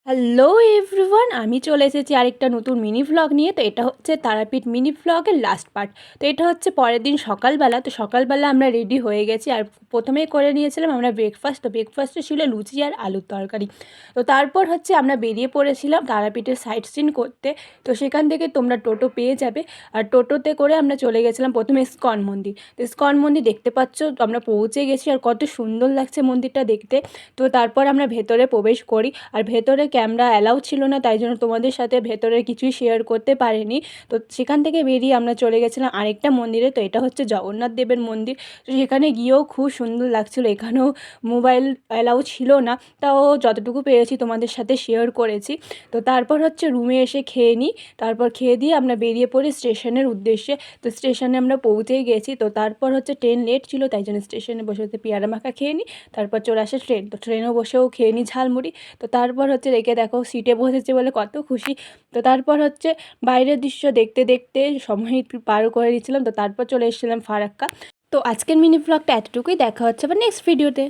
Hello everyone, আমি চলে এসেছি আরেকটা নতুন মিনি ভ্লগ নিয়ে। তো এটা হচ্ছে তারাপীঠ মিনি ভ্লগের লাস্ট পার্ট। তো এটা হচ্ছে পরের দিন সকালবেলা। তো সকালবেলা আমরা রেডি হয়ে গেছি, আর প্রথমেই করে নিয়েছিলাম আমরা ব্রেকফাস্ট। তো ব্রেকফাস্টে ছিল লুচি আর আলুর তরকারি। তো তারপর হচ্ছে আমরা বেরিয়ে পড়েছিলাম তারাপীঠের সাইট সিন করতে। তো সেখান থেকে তোমরা টোটো পেয়ে যাবে, আর টোটোতে করে আমরা চলে গেছিলাম প্রথমে ইস্কন মন্দির। তো ইস্কন মন্দির দেখতে পাচ্ছ আমরা পৌঁছে গেছি, আর কত সুন্দর লাগছে মন্দিরটা দেখতে। তো তারপর আমরা ভেতরে প্রবেশ করি, আর ভেতরে ক্যামেরা অ্যালাউ ছিল না, তাই জন্য তোমাদের সাথে ভেতরের কিছুই শেয়ার করতে পারিনি। তো সেখান থেকে বেরিয়ে আমরা চলে গেছিলাম আরেকটা মন্দিরে। তো এটা হচ্ছে জগন্নাথ দেবের মন্দির। তো সেখানে গিয়েও খুব সুন্দর লাগছিলো। এখানেও মোবাইল অ্যালাউ ছিল না, তাও যতটুকু পেরেছি তোমাদের সাথে শেয়ার করেছি। তো তারপর হচ্ছে রুমে এসে খেয়ে নিই। তারপর খেয়ে দিয়ে আমরা বেরিয়ে পড়ি স্টেশনের উদ্দেশ্যে। তো স্টেশনে আমরা পৌঁছেই গেছি। তো তারপর হচ্ছে ট্রেন লেট ছিল, তাই জন্য স্টেশনে বসে বসে পেয়ারা মাখা খেয়ে নিই। তারপর চলে আসে ট্রেন। তো ট্রেনেও বসেও খেয়ে নিই ঝালমুড়ি। তো তারপর হচ্ছে রেখে দেখো সিটে বসেছে বলে কত খুশি। তো তারপর হচ্ছে বাইরের দৃশ্য দেখতে দেখতে সময় পার করে দিচ্ছিলাম। তো তারপর চলে এসেছিলাম ফারাক্কা। তো আজকের মিনি ব্লগটা এতটুকুই, দেখা হচ্ছে আবার নেক্সট ভিডিওতে।